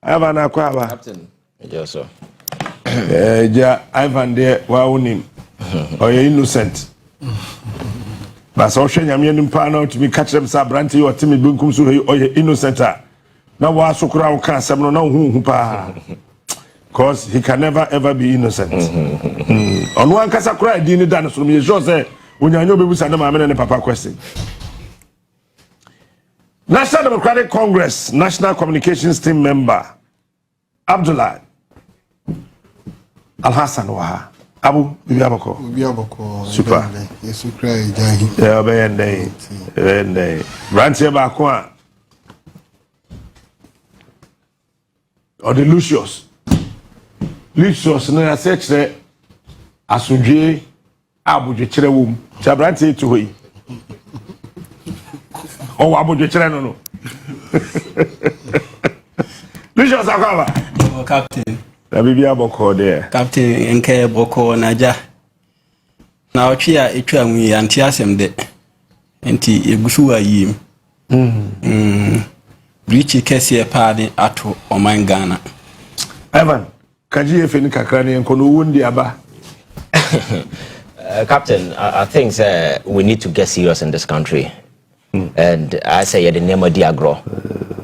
Ivan Akwaba. Captain. Yes, sir. Ivan there, Waunim. Or you're innocent. But so she yam pano to be catch them sabranti or Timmy Bunkum or you're innocent. Now was so crowd can some no who pa. Because he can never ever be innocent. On one casa cry, Dini dance from me, sure say, when you know baby send them a papa question. National Democratic Congress, National Communications Team member, Abdullah Al-Hassan Waha. Abu, Biaboko. Super. Yes, you cry, Jahi. Yeah, Bende. Rantia Bakwa. Or the Lucius. Lucius, no, I said, Asuje, Abu Cherewum, Chabranti to he. Oh, Abu Cherano. Lucius Akava. Oh, Captain. Bibia Boko there. Captain Nke Boko Naja. Now, Chia, Etwami, and Tiasem de Enti Egusua Yim. Richie Kessie Party at Oman Ghana. Ivan, GFA ni kakrani enkono wundi aba. Captain, I think we need to get serious in this country. And I say the name of Diagro.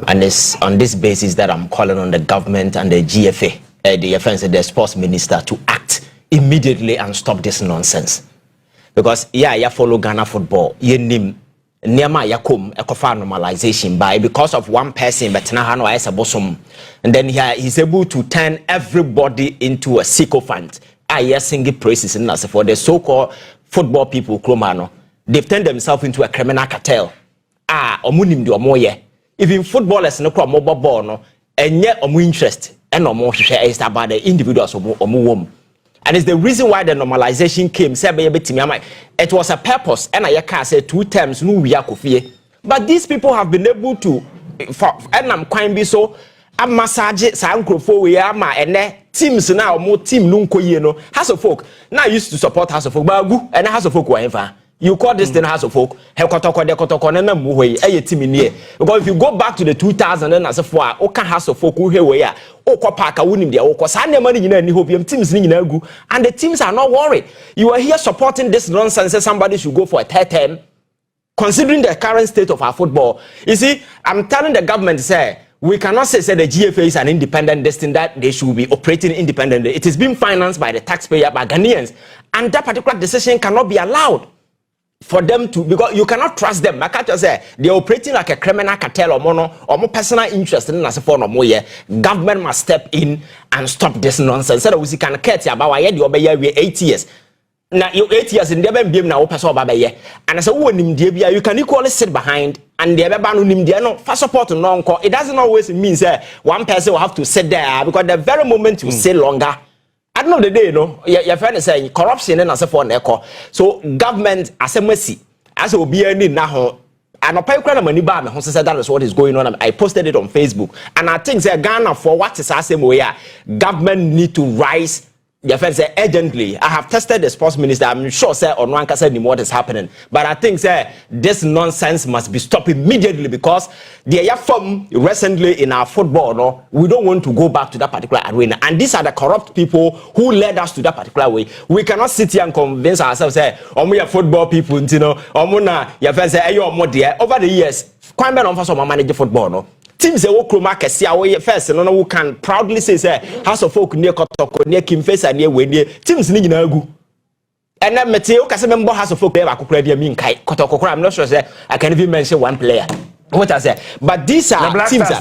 And it's on this basis that I'm calling on the government and the GFA, the defense and the sports minister to act immediately and stop this nonsense. Because you follow Ghana football, you name Niama Yakum Ekofa normalization by because of one person, but now as a bosom. And then he's able to turn everybody into a sycophant. I sing praises and for the so-called football people, Kromano. They've turned themselves into a criminal cartel. Omunim do omoye. Even footballers no kwa mobile ball no, and yet omu interest and omo share is about the individuals omu wom. And it's the reason why the normalization came. It was a purpose, and I can say 2 times no we are kofie. But these people have been able to, and I'm quite be so. A massage sankrofo we are ma and teams now more team nunko yeno. House of Folk now used to support House of Folk, but and House of Folk whatever. You call this thing House of Folk, team in here. Because if you go back to the 2000 and as a for Oka House of Folk, who here we are, Oko Park, winning the Oko Sunday money in any hope, teams and the teams are not worried. You are here supporting this nonsense, somebody should go for a third term, considering the current state of our football. You see, I'm telling the government, say, we cannot say the GFA is an independent destination that they should be operating independently. It is being financed by the taxpayer, by Ghanaians, and that particular decision cannot be allowed for them to, because you cannot trust them. I can't just say they're operating like a criminal cartel or more personal interest in as a form of more. Government must step in and stop this nonsense. So that we can get about why you obey 8 years. Now you 8 years in the BM now person obey. And as a woman you can equally sit behind and the other no for support non. It doesn't always mean one person will have to sit there because the very moment you stay longer. At the end of the day, your friend is saying corruption and as a for echo. So government as a mercy, as a be any now, and a money bar, that is what is going on. I posted it on Facebook, and I think Ghana for what is as way, government need to rise. Your friend say urgently. I have tested the sports minister. I'm sure Onua can say what is happening, but I think this nonsense must be stopped immediately because they are from recently in our football. No, we don't want to go back to that particular arena, and these are the corrupt people who led us to that particular way. We cannot sit here and convince ourselves we are football people, your friend say over the years, quite many of us are managing football. No. Teams that work Kroma first, no who can proudly say House of Folk near Kotoko, near Kim Face and near Wendy. Teams need Nagu. And then Mateo Casamembo House of Folk there, I could play mean Kotoko. I'm not sure I can even mention one player. What I say, but these are teams that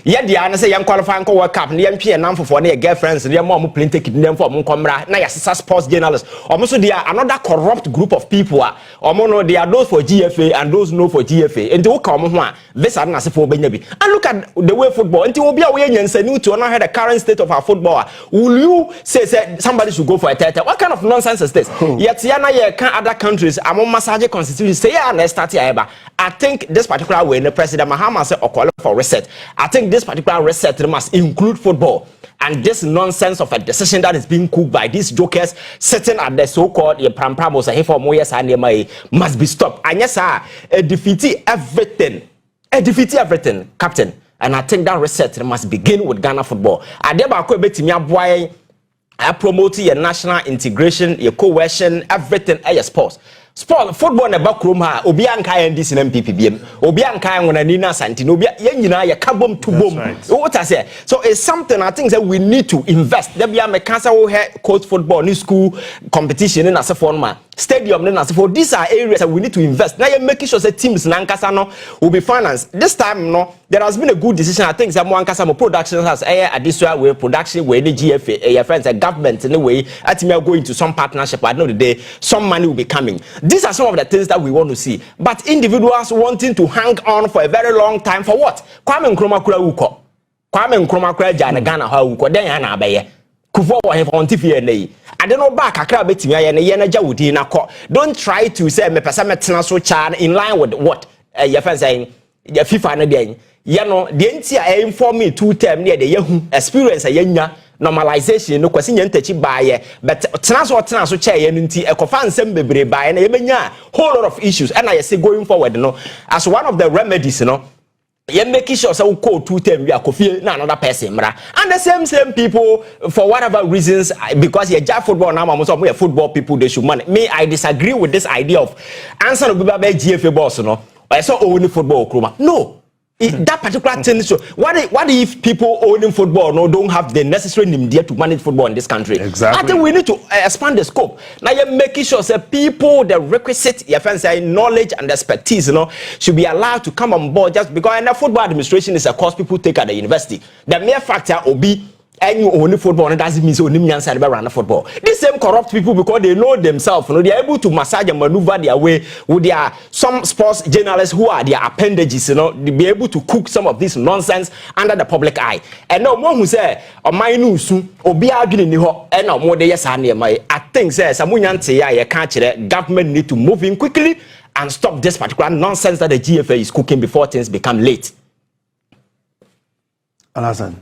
yet the answer young qualifying World Cup, the MP and number for their girlfriends, their mom playing ticket them for Muncomra, now sports journalists. Almost they are another corrupt group of people. They are those for GFA and those no for GFA. And to come on, this are not for Benjamin. And look at the way football. Until we be aware and say new to not the current state of our football. Will you say somebody should go for a title? What kind of nonsense is this? Yet Yana can other countries among massage constitution say let's start here. I think this particular way, the President Mahama said, or call for reset. I think this particular reset must include football. And this nonsense of a decision that is being cooked by these jokers sitting at the so-called Prampramos and for Moyes and must be stopped. And yes, sir, defeat everything. Captain. And I think that reset must begin with Ghana football. Adeba ko betimi aboa I promote your national integration, your cohesion, everything your sports. Sport football na backroom ha obi anka NDC na MPPBM obi anka ngona Nina Santino obi yanyina ya kabom to bom. What I say, so it's something I think that we need to invest. There be a mekasa wo coach football new school competition na for ma stadium na for these are areas that we need to invest. Now you making sure that teams na nkasa no will be financed. This time no there has been a good decision. I think that mo nkasa mo production has additional way production way the GFA your friends and government in a way at me are going to some partnership. I know the day some money will be coming. These are some of the things that we want to see. But individuals wanting to hang on for a very long time for what? Kwame Nkrumah kura uko. Kwame Nkrumah kura jana Ghana ha uko. Den ya na abeye. Kufo wa hemfa ontifie nei. Ade no back akra betimi aye ne ye na jawudi na ko. Don't try to say me pesa metena so chan in line with what your friends saying. Your FIFA na den. Ye no de ntia inform me 2 term ne de yehu experience yenya. Normalization no kwasi nyantachi baaye but tena so chair no nti ekofa nsem bebre baaye na yemenya whole lot of issues and I say going forward no as one of the remedies no you make sure so call 2 term we akofie na another person mra and the same people for whatever reasons because you just football now most of football people they should money me I disagree with this idea of answer no be GFA boss no I saw only football kroma no. That particular thing so what if people owning football no don't have the necessary nimdia to manage football in this country? Exactly. I think we need to expand the scope. Now you're making sure that people the requisite your friends say knowledge and expertise should be allowed to come on board just because and the football administration is a course people take at the university. The mere factor will be and you only football and doesn't mean so nyansa be run football. These same corrupt people because they know themselves, they are able to massage and maneuver their way with their some sports journalists who are their appendages, they be able to cook some of this nonsense under the public eye. And no one who say my news obi adwene ni ho and no more dey yes I think say samunyanse ya can't government need to move in quickly and stop this particular nonsense that the GFA is cooking before things become late. Alasan.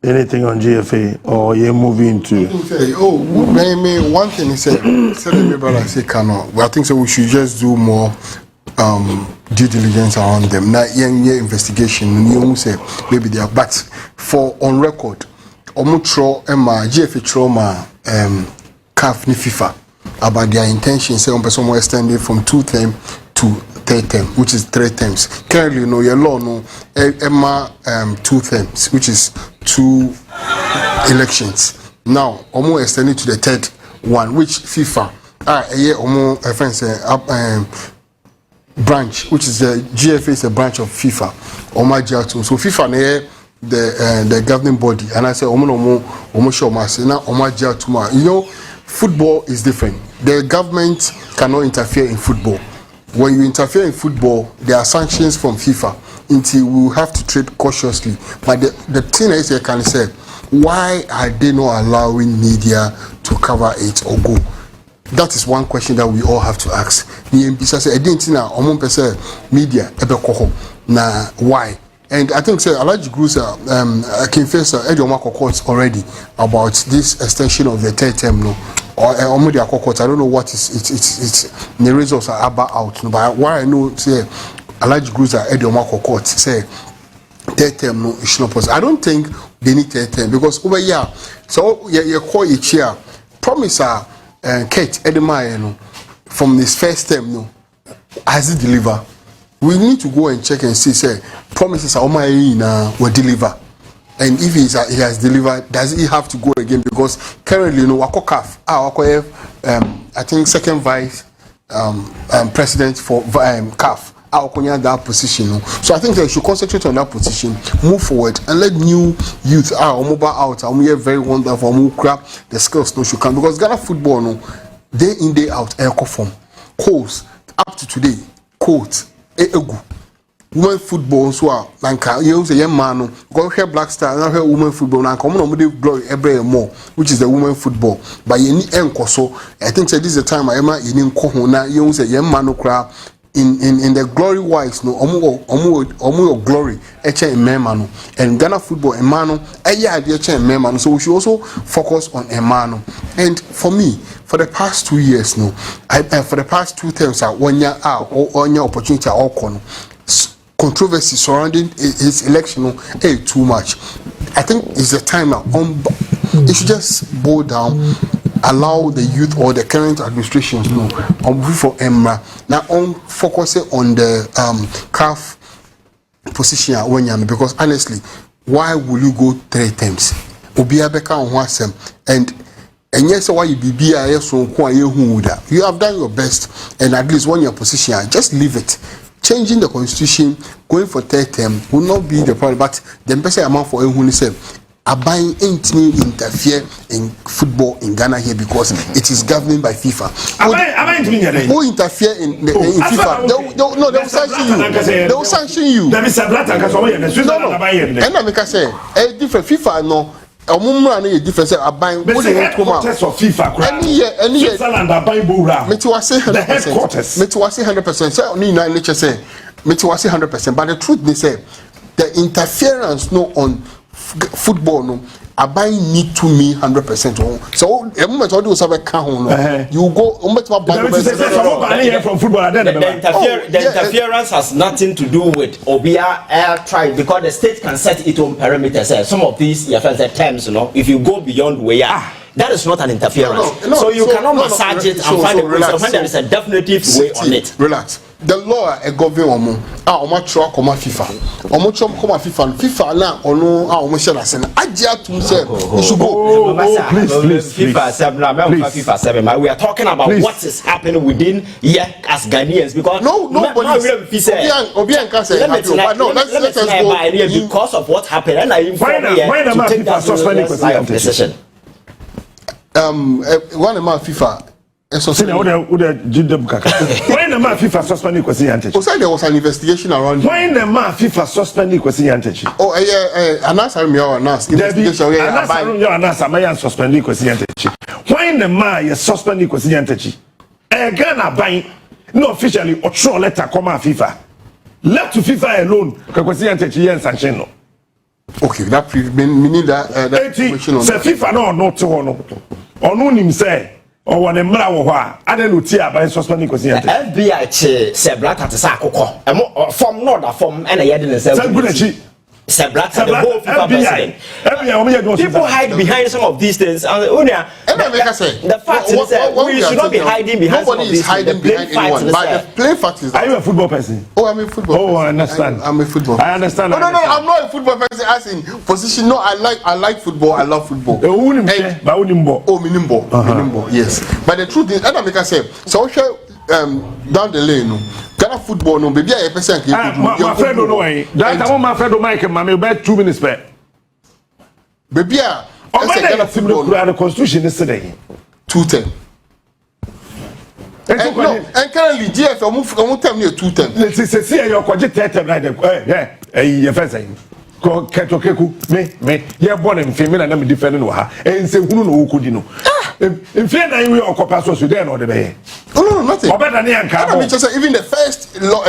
Anything on GFA or you're moving to? One thing he said, I think so we should just do more due diligence around them. Now, investigation, you say maybe they are, but for on record, GFA trauma CAF ni FIFA about their intention, say on person more extended from 2 term to 3rd term, which is 3 terms. Currently, your law no 2 terms, which is 2 elections. Now, almost extended to the 3rd one, which FIFA branch, which is the GFA is a branch of FIFA. So FIFA the governing body, and I say football is different. The government cannot interfere in football. When you interfere in football, there are sanctions from FIFA. Until we have to tread cautiously. But the thing is, I can say, why are they not allowing media to cover it or go? That is one question that we all have to ask. Media, why? And I think, sir, Alaji Grusa, Kinfesa, Ediomako courts already about this extension of the 3rd term, no? Or I don't know what it's the results are about, no? But why I know, say, Alaji Grusa, Ediomako court say 3rd term, no, it's not possible. I don't think they need 3rd term because over here, so you call each year, promise Kurt Edema, no, from this 1st term, no, has it deliver? We need to go and check and see, say, promises are will deliver. And if he has delivered, does he have to go again? Because currently, you know, I think 2nd vice president for CAF, that position. So I think they should concentrate on that position, move forward, and let new youth mobile out. We are very wonderful. We grab the skills no should come because Ghana football, no, day in day out, form, course up to today, quote. Women football so like you say young man go here Black Star now here women football now come on with glory every more which is the women football but you need enkoso I think say this is the time I am in nko na you say young man cry in the glory wise no omo glory eche emema and Ghana football emano idea eche emema so we should also focus on emano and for me for the past 2 years no for the past 2 terms one year or opportunity all controversy surrounding his election too much. I think it's a time now. It should just boil down, allow the youth or the current administrations for Emma now on focusing on the CAF position at Wenyame, because honestly, why will you go 3 times? Obiabeka on Wasem and yes, why you be you have done your best, and at least 1 year position, just leave it. Changing the constitution, going for 3rd term will not be the problem. But the best amount for who said, Abayin ain't me interfere in football in Ghana here because it is governed by FIFA. Who interfere in FIFA? They will sanction you. They will sanction you. No. And I say, a different FIFA no. A different say Abayin. What they come out? Any year. Switzerland Abayin Bura. Me to say 100%. Me to say 100%. Say only na nature say. Me to say 100%. But the truth they say, the interference no on football no Abayin need to me 100%. So the moment all those have a count you go from football. The interference has nothing to do with Obia air tribe, because the state can set its own parameters. Some of these terms, if you go beyond where that is not an interference. So you cannot massage it and find a reason when there is a definitive way on it. Relax. The law a government omo come FIFA. FIFA na ono omo share asen. Agia to say you should go. Please. FIFA 7. We are talking about what is happening within here as Ghanaians, because nobody Obian can say let's go because of what happened, and I inform to take that decision. One man FIFA. So when the man FIFA suspended question yantechi. Also there was an investigation around. When the man FIFA suspended question yantechi. Oh announce me or announce investigation announce suspended question yantechi. When the man is suspended question yantechi. Ghana buying no officially or show letter come out FIFA. Left to FIFA alone question yantechi and sanction no. Okay, that meaning that FIFA no to one. Onu nim say or one emra wo ha ade no tie aban suspending question yantechi. FBI che se blata te sa akokɔ form no da form and yede ne se gunachi Seblata, the whole FIFA. People hide behind some of these things. And the fact is that we should not be hiding behind some of these things. Hiding behind anyone. But the plain fact is that. Are you a football person? Oh, I'm a football person. Oh, I understand. I'm a football person. I understand. No, I'm not a football person as in position. No, I like football. I love football. Minimbo. Yes. But the truth is, and I say, so down the lane, Ghana football no baby a person can my friend don't know why that one my friend don't make me about 2 minutes back baby a Ghana football the constitution yesterday 210 and currently GFA omo time near 210 let's see your kwaje 30 right you first saying Kurt Okraku me ye born in female na me defend no ha en se hunu no okudi no in fear na we okopa so there no de be no nothing obeda na yanka I mean just even the first law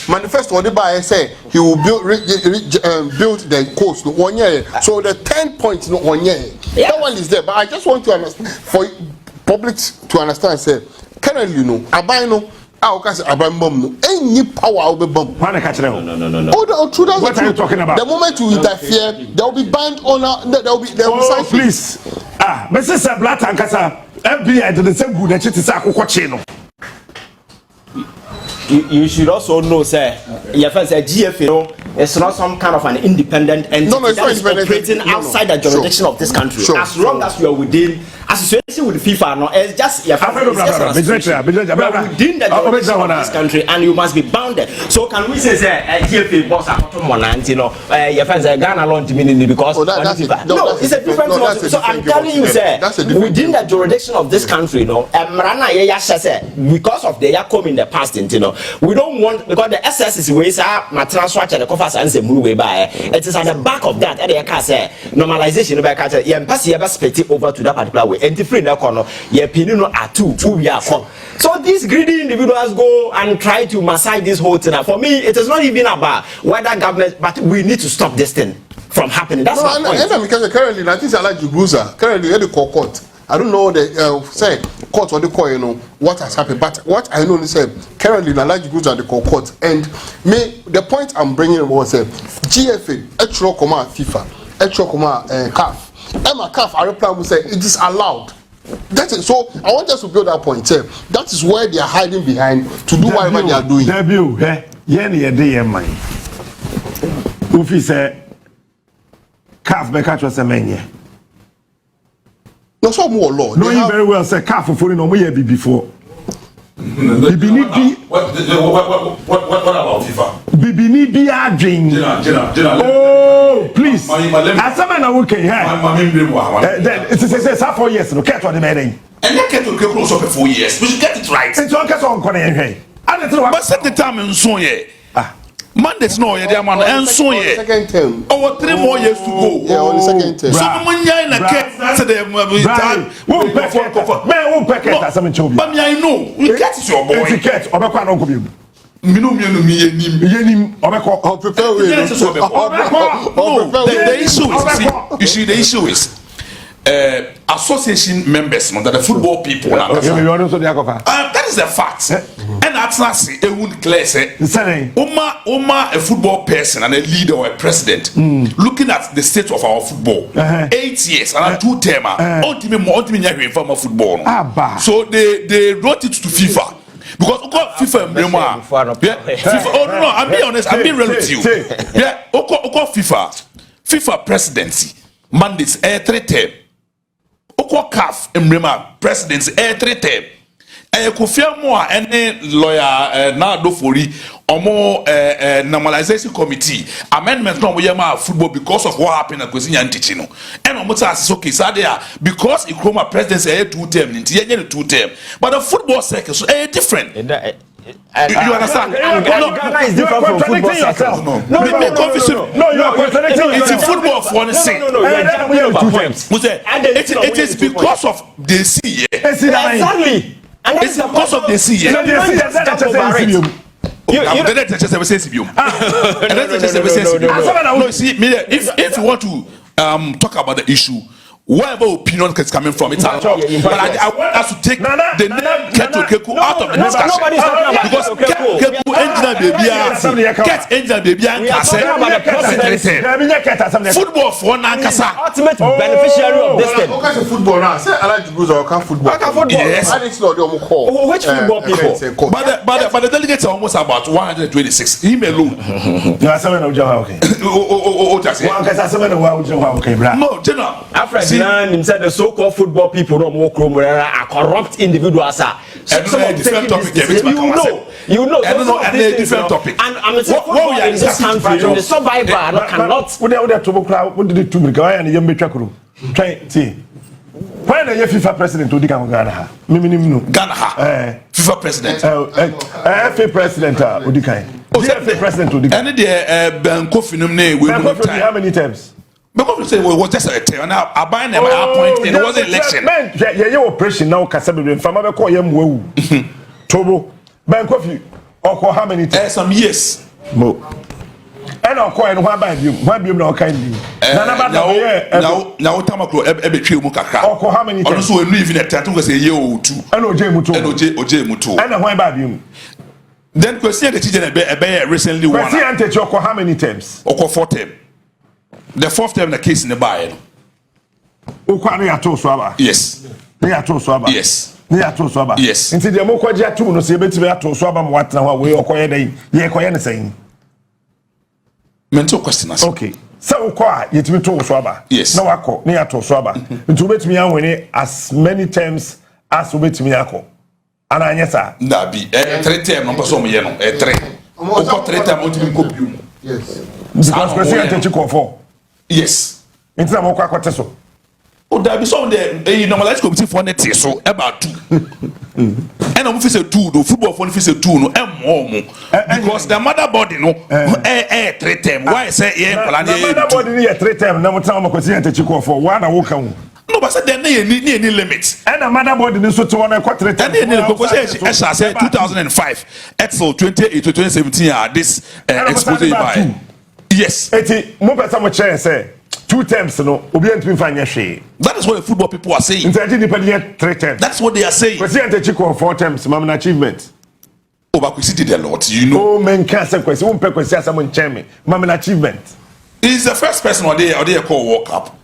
manifesto what by say he will build the coast no 1 year so the 10 points no 1 year that one is there, but I just want to understand for public to understand say currently abai no any power will be bomb. No. What are you talking about? The moment you interfere, there will be banned on. There will be sanctions. Please. Mrs. Sablata and Kasa, FBI did the same good that it is a You should also know, sir, your first GFA is not some kind of an independent entity that is operating outside the jurisdiction of this country. As long as you are within association with FIFA, no, it's just your within the jurisdiction of this country, and you must be bounded. So can we say, sir, GFA boss at bottom one, and your friends Ghana launch meaning because no, it's a different law. So I'm telling you, sir, within the jurisdiction of this country, because of the Yakom in the past, we don't want, because the SS is ways material structure the coffers and say move way by it is at the back of that and can say normalization by catcher pass perspective over to that particular way and different that corner no are two we are four. So these greedy individuals go and try to massage this whole thing. For me it is not even about whether government, but we need to stop this thing from happening. That's my point. Because currently I think I like Jugusa currently the court I don't know the say court or the court, you know what has happened, but what I know is currently the large goods at the court, and me the point I'm bringing was GFA, actual comma FIFA, actual comma CAF, Emma CAF. I reply will say it is allowed. That is so. I want us to build that point. That is where they are hiding behind to do whatever they are doing. Debut, Ufi say CAF be catch us menye. No, so more law. No, you very well say CAF for no more be before. What about FIFA? Bibini be adwin. Oh, please. Asama na okay here. It is 4 years no get what the man. And that get to close up for 4 years. We should get it right. It's on on kono here. But set the time in so ye. Mandates no ye man and so ye. Second term. Oh, 3 more years to go. Yeah, on the second term. So man ya na get to the time. Won't pack asama chobi. But me I know. You get it your boy. Ticket obekwa no ko bi. Yenim obeko. I'll prepare with the issue is you see the issue is association members that the football people that is the fact. And that's not say it would clear say Oma a football person and a leader or a president looking at the state of our football 8 years and 2 term ultimately from football. So they wrote it to FIFA. Because FIFA FIFA, oh no, I'm being honest, I'm being real with you. Yeah, FIFA presidency mandates 3 term. CAF presidency 3 term. Kofia Moa any lawyer na do fori omo normalization committee amendment no we ma football because of what happened at Kwesi Nyantichi no and omo say okay so there because Ikroma presidency 2 term nti yenye 2 term but the football circle so different. You understand? Ghana is different from football circle. No, you are contradicting. It's a football for one thing. It is because of the sea. Exactly. And it's because of the sea. No, see, if you want to talk about the issue, wherever opinion is coming from, it's our talk. But I want us to take the name Kurt Okraku out of the discussion. Because Keku Angel Baby football for Nankasa. Ultimate beneficiary of this thing. Okay, football now. Say I like to go to football. Yes. I didn't know the which football people? But the delegates are almost about 126. Him alone. No, general. Said the so-called football people don't walk home are corrupt individuals. Different topic. You know, and a different topic. And I'm saying in this country, the survivor cannot. What did it to me? Guy and young Betrakuru. Try see. When the FIFA president to Ghana, Ghana, FIFA president, FA president, Udikai. FA president to and the Ben Kofi name how many times? Because it was just a term. Now, I buy them at a point. It was an election. Yeah, operation now. Kasabi from a call him woo. Tobo, Ben Coffee, or how many times? Some years. Mo. And I'll call and why by you? Why be no kind of now, Tamako, every tree Mukaka. Or how many times? Also, leaving at tattoo was a year or 2. And Oje Mutu. And why by you? Then question the teacher recently won. How many times? Or 4 times. The 4th time the case in the buy. Yes. Yes. Yes. Until the Mokoja 2 no say betime ato so aba what na we okoye dey ye koye ne saying. Mental question. Okay. So ukwa yetimi to so aba. Yes. Na wako ne ato so aba. Nti betimi anwene as many times as betimi akọ. Ana anya sa. Na bi 3 time no person mo ye no 3. Oko 3 time o timi kopium. Yes. Because president take call for. Yes. Nti na mo kwa kwate so. O da bi so the normalized committee for net so about 2. And I'm say 2 the football for say 2 no because the mother body no 3 term why say plan the mother body 3 term na mo tell mo president take call for one na wo kan. No, but there any limit. And a mother body needs to 1 3 and because I said 2005 Excel 28 to 2017 this expose by. Yes. Eti mo pesa mo chair say 2 terms no obi antimi fa nyehwe. That is what the football people are saying. Ntati ni padi 3 terms. That's what they are saying. Kwesi Antechiko 4 terms mam achievement. Oh, but Kwesi did a lot, you know. Oh, men can't say Kwesi won't pay Kwesi as someone chemi. Mam achievement. He's the first person or they call World Cup.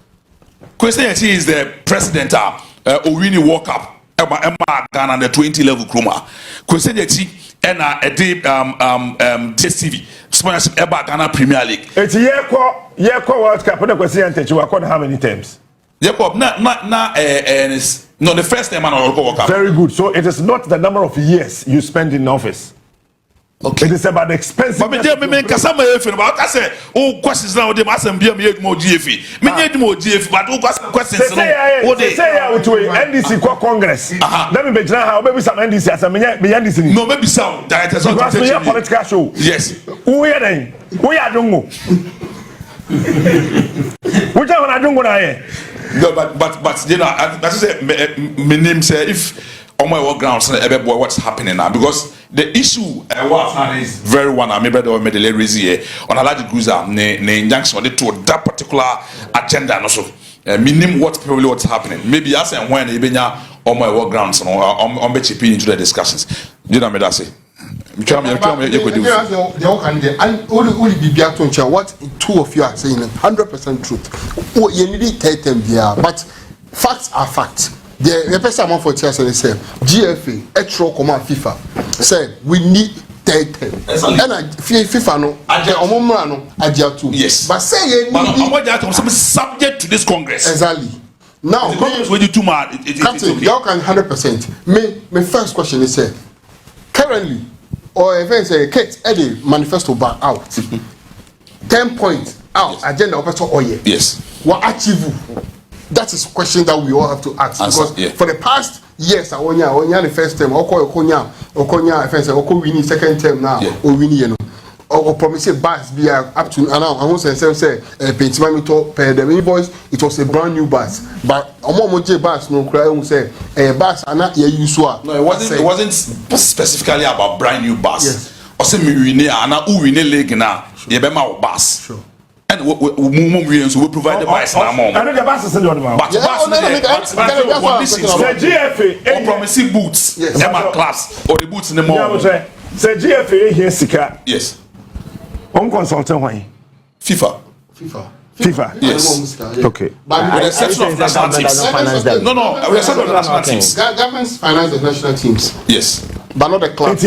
Kwesi is the president of Owini World Cup. Emma Ghana the 20 level chroma. Kwesi and DSTV sponsorship Eba Ghana Premier League. It's year World Cup. What Kwesi Antechiko how many terms? Jacob, no, the first time I World Cup. Very good. So it is not the number of years you spend in office. Okay. It is about the expensive. But me kasama efe about I say oh questions now dem asem bia me edmo GFA. Me need mo GFA but oh questions no. Say ya to NDC Congress. Let me be how maybe some NDC as me NDC. No maybe some directors of the political show. Yes. Who are they? Who are dungo? Which one I dungo na here? No, but you know, that's say me name say if on my work grounds boy what's happening now because the issue is very one I maybe the medal raise here on a large cruiser ne injunction to that particular agenda and also meaning what probably what's happening maybe as and when ebenya on my work grounds on be chipping into the discussions you know me that say what two of you are saying 100% truth. Oh, you need to but facts are facts. The person among for tears say GFA, Etro, FIFA said we need 10. And FIFA no, Ajia too. Yes. But say you need subject to this Congress. Exactly. Now, the Congress will do too mad. Captain, you can 100%. My first question is currently, or if say Kate Eddie manifesto back out 10 points out yes. Agenda operator oye. Yes. What achieve? That is a question that we all have to ask because for the past years, Onya the first term, Okonya first term, Oko second term now, or winning you know. Or promise bus be up to now. I want to say paint per the invoice. It was a brand new bus, but bus no cry say a bus and not usual. No, it wasn't specifically about brand new bus. Yes. Or say me we and who we leg now. You be my bus. Sure. And we provide the bus now. I know the bus is not about. But the GFA promising boots. Yes. Emma class or the boots in the mall. Say GFA here sika. Yes. On consultant why? FIFA. Yes. Okay. But with the exception of national teams. No. With the exception of national teams. Governments finance the national teams. Yes. But not the club. But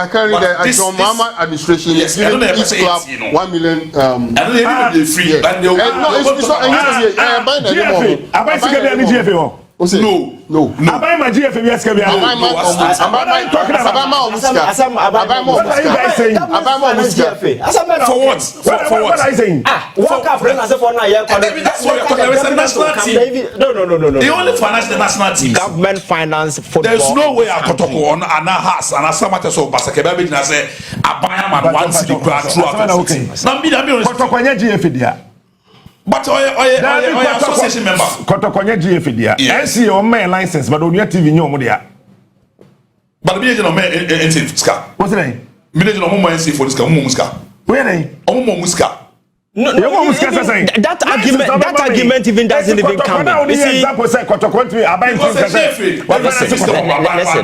currently the Mama administration is giving each club 1 million. And they free. No, it's not. No. I buy my GFA. Yes, can be. What are you guys saying? For what? What are you saying? That's why you're talking about national team. No. They only finance the national team. Government finance football. There's no way I could talk on and has and as somebody so Basakeba be say I buy man 1 city throughout the city. Now me Kotokonya GFA dia. But I association member. Kotokonya GFA dia. NC on my license but on your TV nyomo dia. But me no me NC ska. What's the name? Me no mo NC for ska mo muska. Where name? No, that argument even doesn't even come in. You see,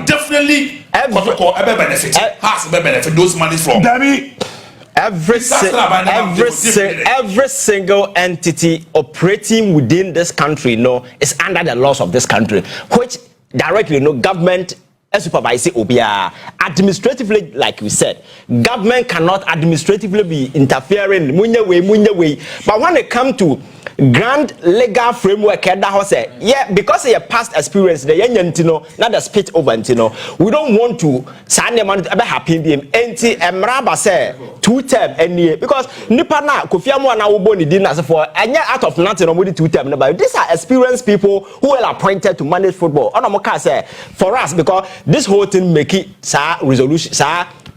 definitely benefit those money from. Every single entity operating within this country, is under the laws of this country, which directly, government supervise obia. Administratively, like we said, government cannot administratively be interfering munye way. But when it comes to grand legal framework, because of your past experience, the young not the spit over we don't want to sign them on happy being anti emraba say 2 term any because nipa na kofiamu na uboni dinner for and out of nothing on 2 term. But these are experienced people who are appointed to manage football. On say for us because this whole thing make it resolution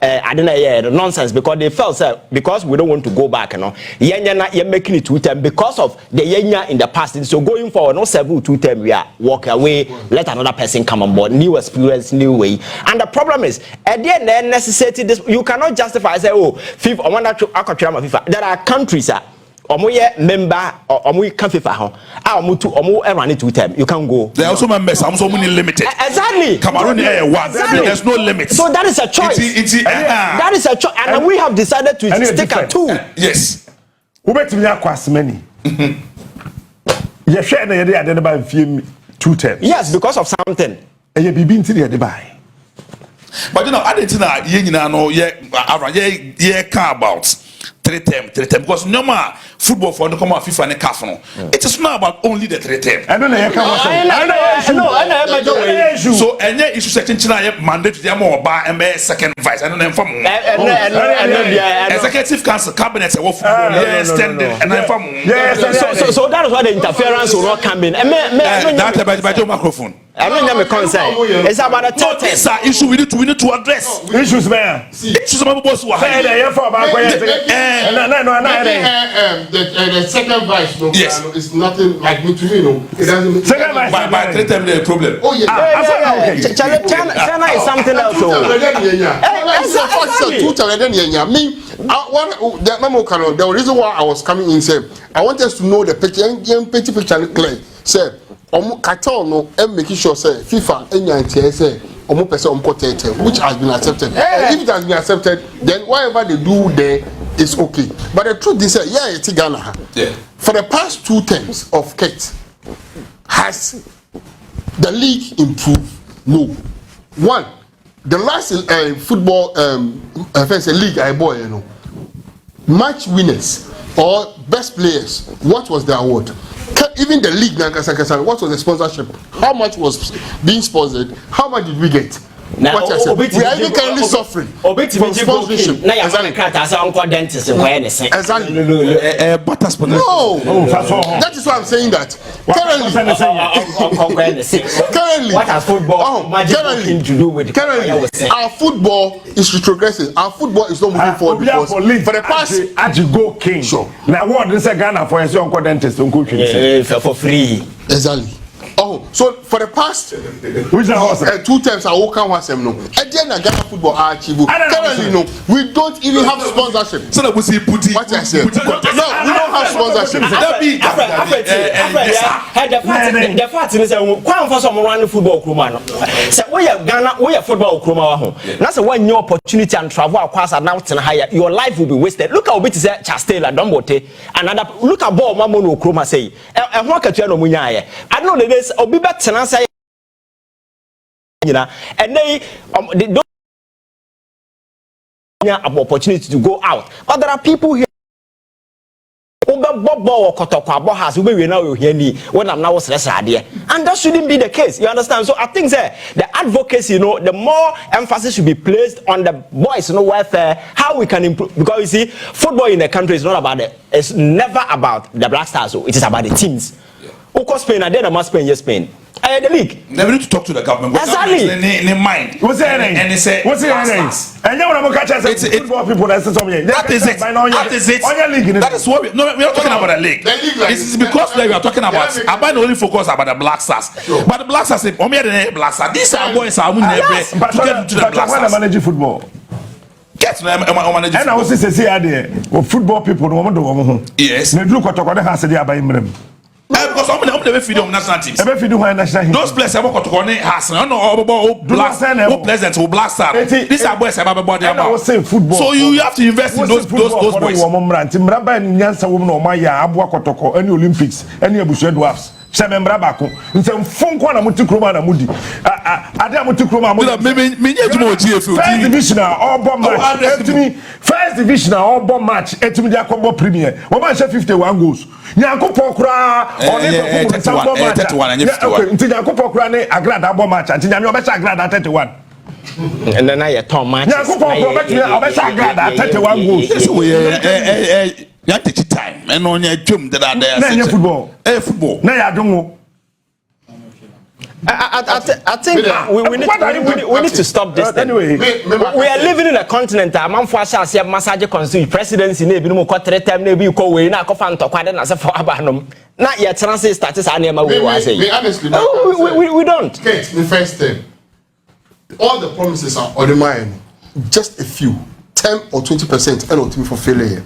I don't know, nonsense because they felt because we don't want to go back, you know. You're making it 2 term because of the yenya in the past. So going forward, no 2 term, we are walk away, let another person come on board, new experience, new way. And the problem is, at the end, necessity this you cannot justify say, oh, FIFA, I want to FIFA. There are countries that omoye member omo can FIFA ho omo run 2 term you can go. There are also members some money limited. Exactly. Cameroon one. There's no limit. So that is a choice. That is a choice, and we have decided to stick at 2. Yes. Who bet me across many? You share na yede ade ba fie 2 terms. Yes, because of something. Eye bibi nti de buy. But you know, I didn't know ye nyina no ye can about 3 term because normal football for no come on FIFA and CAF no. It is not about only the 3 term. I don't know I know so any issue section china mandate them or ba and be second vice I don't know inform executive council cabinet football extended and inform so that is why the interference will not come in that about your microphone. I don't have a concern. It's about a no, these are issues we need to address. Issues man. Issues about boss who are the second vice no, yes. Is nothing like me to me no. It doesn't second vice by 3 term the problem. Oh yeah. China is something else. The reason why I was coming in say I want us to know the picture clear. Say Qatar no and making sure say FIFA and say which has been accepted. If it has been accepted, then whatever they do there is okay. But the truth is it's Ghana. Yeah. For the past 2 terms of Kurt, has the league improved? No. One, the last football league I bought, you know, match winners or best players, what was the award? Even the league, what was the sponsorship? How much was being sponsored? How much did we get? Now, we are even currently suffering from sponsorship. Exactly. No, that is why I'm saying that. Currently, what has football to do with currently, our football is retrogressing. Our football is not moving forward because for the past go king. Sure. Now what is a Ghana for your uncle dentist for free? Exactly. Oh, so for the past 2 terms I will come once no. Again, Ghana football are achievable. Currently, no, we don't even have sponsorship. So that we see putty. What I said. No, we don't have sponsorship. The fact is that quite for some run football cruma. So we are Ghana, we are football cruma. That's one new opportunity and travel across and now higher. Your life will be wasted. Look how bit is Chastela, Dombote, another look at ball Mamono Kroma say. And what can you know Munya? I know the days of be better and say, you know, and they don't have opportunity to go out. But there are people here. And that shouldn't be the case. You understand? So I think the advocacy, you know, the more emphasis should be placed on the boys, you know, welfare, how we can improve. Because you see, football in the country is not about it's never about the Black Stars. So it is about the teams. Of Spain, and then I must Spain, yes, Spain. The league. Never need to talk to the government. Exactly. In mind. What's the name? And they say, what's the name? And you want to catch us football people that's something. That is it. That is it. That is what we are not talking about the league. This is because we are talking about. I'm only focus about the Black Stars. But the Black Stars, the Black Stars. These are boys are never to get to the Black Stars. Manage football. Yes, and I was say there. Football people no want to. Yes. They look at what they have said about him. Because I'm never feed on national teams. Those players have got to go has no black pleasant or black star. These are boys about body about. So you have to invest in those boys. Any Olympics, any Abuja dwarfs. Semembra bako nsem fonko na mutikroma na mudi ade mutikroma mudi me nyejumo GFA first division all bomb match first division all bomb match etimi dia combo premier wo man share 51 goals nyankopon kura oni ko sambo match 31 nti nyankopon kura ne agrada bomb match nti nyame obesha agrada 31 and then I Tom match nyankopon kura obesha agrada 31 goals so you have to take time and on your jump that are there. Football. Football. Na ya donwo. I think we need to stop this. Anyway, we are living in a continent. A man for shall see a massage constitution presidency. Maybe no quarter time. Maybe you call we na kofan to kwade na se for abanom. Not yet transit status. I never will say. We don't. Kate, the first thing, all the promises are on the mind. Just a few, 10 or 20%, and ultimately for failure.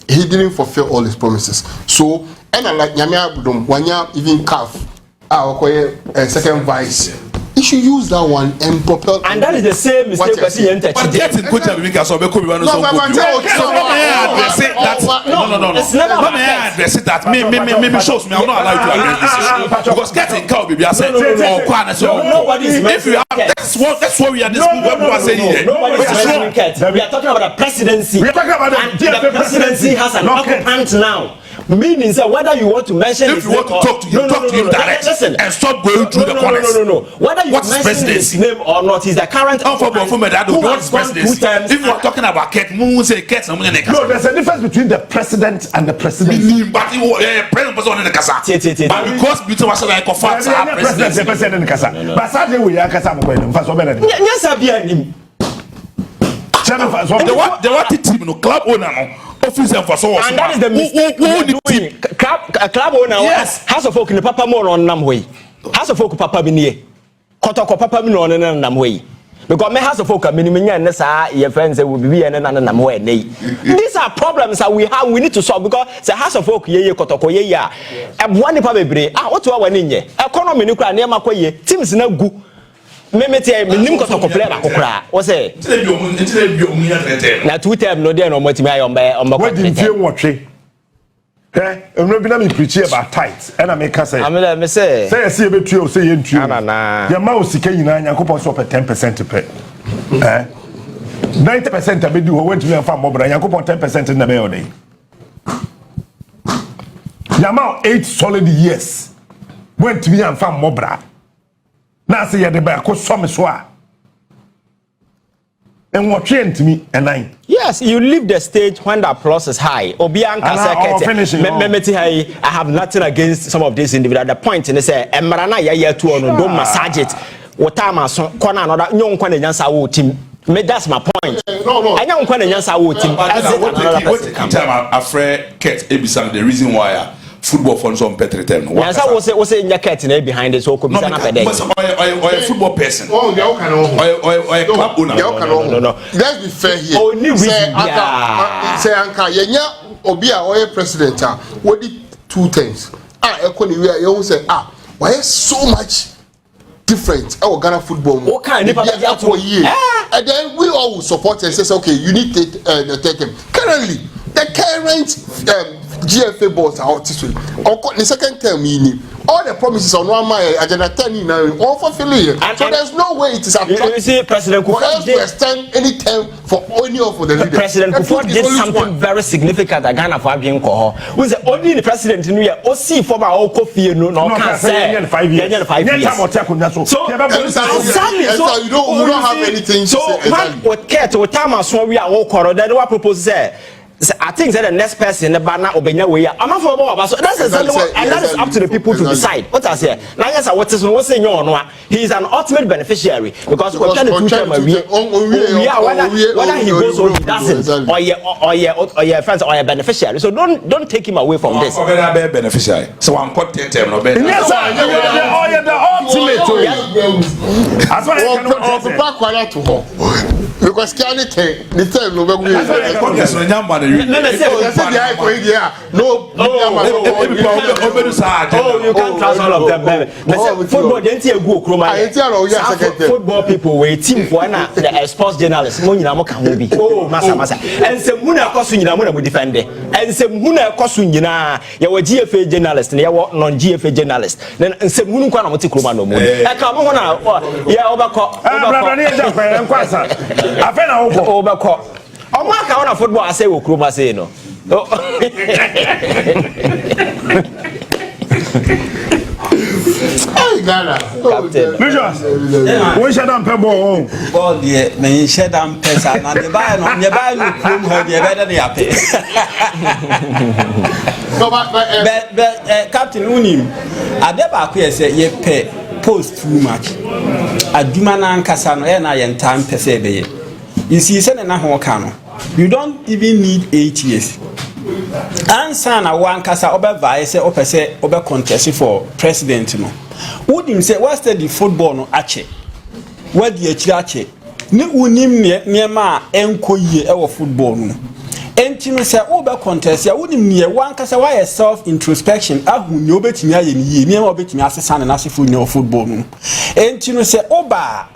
He didn't fulfill all his promises. So, and like Nyamia Budum, Wanya even calf, our second vice. You should use that one and propel. And that is the same mistake as you entered. But get in coach and we can solve a copy. No, it's never address it that me shows me I'm not allowed to address this issue because getting cow baby I said if you have that's what we are discussing what we are saying. We are talking about a presidency. We are talking about the presidency has an occupant now. Meaning that whether you want to mention if you want to talk to him, talk to him direct and stop going through the corners. Whether you mention his name or not, he's the current who has gone 2 times. If you are talking about Kurt, no, there's a difference between the president and the president. But president was on the Kasa. But because between was like a facts are president in the Kasa. But Saturday we are Kasa going first of all. Yes, I be him. The what team no club owner officer for so and that is the mistake doing. Club owner House of Folk in the Papa more on Namway. House of Folk Papa Binie. Kotoko Papa Min on Namway. Because me House of Folk minimum and your friends will be and Namway. These are problems that we need to solve because the House of Folk ye Kotoko ye ya. And one probably what to our ninja. Economy nuclear near Maakye. Teams no good. Memete nim ko player akokra wo say na 2 time no dey no motimi ayomba what did you watch emno bi na me preach about tight and I make say me say say betu o say yentu ya ma o sika nyina Nyankopon so 10% pe 90% abedi ho wentumi amfa mobra Nyankopon 10% na be odey ya ma 8 solid years wentumi amfa mobra na say ya de ba ko some so a and what trained me and I yes you leave the stage when the applause is high obianka say I have nothing against some of these individuals the point in say emra na ya to on don't massage it what time so corner another nyon kwa na nyansa wo team me that's my point no anya nkwa na nyansa wo team what time afraid Kurt Ebisang the reason why football funds on Petri term. Yes, I was saying your cat behind it, so could be a football person. Oh, they all can or a club owner. No. Let's be fair here. Say, Anka, Yenya Obia or president, what did 2 things? You say, why so much different? Our Ghana football. What kind of year? And then we all support and say, okay, you need to take him. Currently, the current GFA boss are out this way. The second term, all the promises on one my agenda 10 now, all for failure. So there's no way it is you see, President Kufuor did extend any term for any of the leaders. President Kufuor did something very significant at Ghana for being called. Who's the only the president in here? OC for my own coffee, no, can't say 5 years. So you don't have anything. So what Kurt or Thomas we are all called. Then what propose I think that the next person the banner obenya way. I'm not for about so that's exactly what, and that is up to the people to decide. What I say now, yes, what is what's saying Onua? He is an ultimate beneficiary because we're trying to do whether he goes or he doesn't, or your friends or a beneficiary. So don't take him away from this. Beneficiary. So I'm put term no better. Yes, sir. The ultimate. That's why I can because can it the term no you can't trust all of them, baby. Football didn't go chroma. Football people were team for the sports journalists. Monina can be. Oh, massa. And some Muna Cosunina would defend it. And some Muna Cosunina, you were GFA journalist and you were non GFA journalist. Then some Munukana Chroma no more. I come on, yeah, overcoat. I fell overcoat. Oh, my count of football, I say, Okruma say no. Captain, we shut down Pebble. Oh, dear, may shut down Pesa, and the buy on your buy, you better be happy. But Captain Unim, I never say ye pay post too much. Aduma na ankasa no na yen time pese beye. You see say na ho ka you don't even need 8 years. Ansa na wankasa obevai say opese obe contest for president no. Would say what's the football no ache. What the ache. Ni unim niema enkoyie e wo football no. Enti no say obe contest ya wonim ne wankasa why self introspection ahu ne obetimi aye ne yie niema obetimi asesa ne nasefo ne football no. Enti no say oba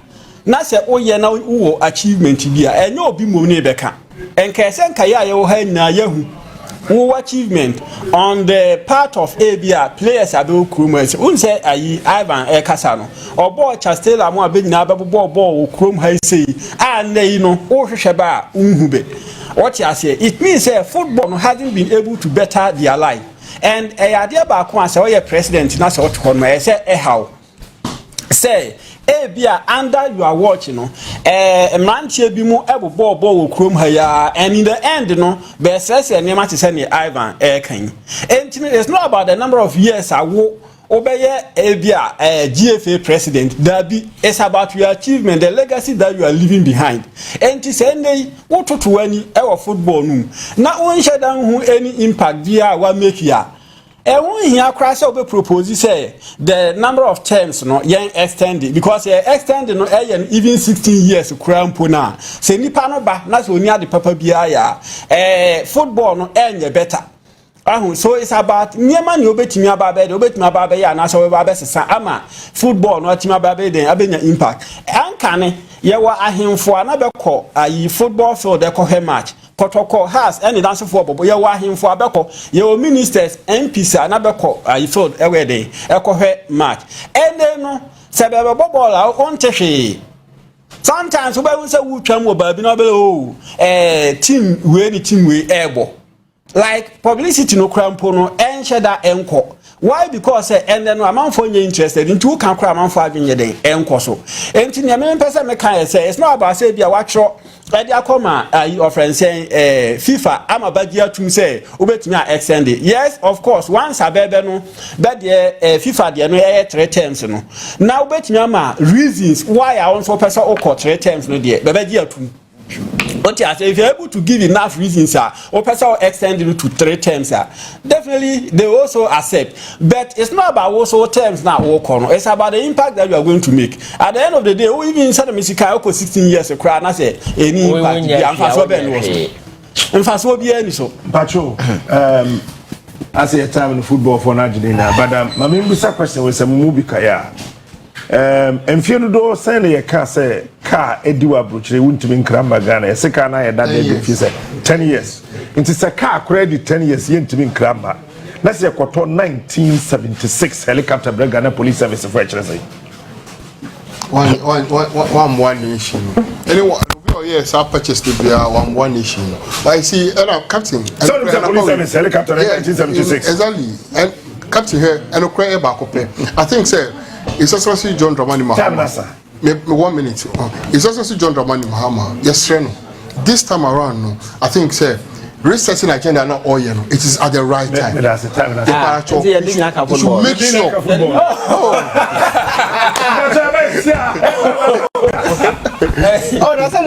na say oye na wo achievement bi a enye obi mo ne beka. Enkese nkaye aye wo ha na yahu wo achievement on the part of ABA players abe krom say unse ayi Ivan Ekasa no obo Chastela mo abegyina abebo ball krom ha sei a nei no wo hwehwe ba unhube what you say it means football hasn't been able to better their life and idea ba ko say we president na say what ko say how say Ebia under your watch no manche bi mu ebobo ball krom ha ya and in the end no be say niam ati say Ivan kan enti it's not about the number of years awo obeye Ebia GFA president dabi it's about your achievement the legacy that you are leaving behind enti say nei wototo ani e football no na won shedan hu any impact dia wa make ya won here crash obe propose say the number of terms no yen extended because extended no even 16 years krampo na say nipa no ba na so oni ade papa bia ya football no enye better so it's about niema ni obetimi ababe ya na so we ba sesa ama football no atimi ababe den abenya impact ankane ye wa ahemfo na bekọ ayi football field e ko match protocol has any dance for bobo ye wa ahemfo abekọ ye o ministers MPs na bekọ ayi field e we den e ko match ene no se be bobo la on tehwe sometimes we be say wu twam obabi na be team we ebo like publicity no crampo no enche da enko why because and then amanfo nye interested into kan kra amanfo adwenye den enko so enti ne me pese me kan say it's not about say bia watro e dia koma your friend say FIFA ama bagia tum say obetumi a extend it. Yes of course once abebe no be the FIFA de no 3 terms no now obetumi ama reasons why I want for person okọ 3 terms no de be bagia tum. But yes, if you're able to give enough reasons, or person extend it to 3 terms, definitely they also accept. But it's not about also terms now. It's about the impact that you are going to make. At the end of the day, we even said the Mississippi 16 years a crowd. I say any impact. Pacho, I say a time in football for Nigeria, but my main question was a movie kaya. And fear do send a car say car Edua Bruchere wouldn't mean Kramba Ghana, a second I had that if you say 10 years. It is a car credit 10 years yet to mean Kramba. That's a quarter 1976 helicopter Ghana police service of French. One nation. Anyone yes, I purchased to be one nation. I see captain. So the police service helicopter 1976. Exactly. And captain here and a cry back up. I think sir. It's also John Dramani Mahama. 1 minute. It's also John Dramani Mahama. Yes, Reno. This time around, no, I think, sir, resetting agenda not all year. It is at the right time. That's the time. You should make sure. Oh, that's a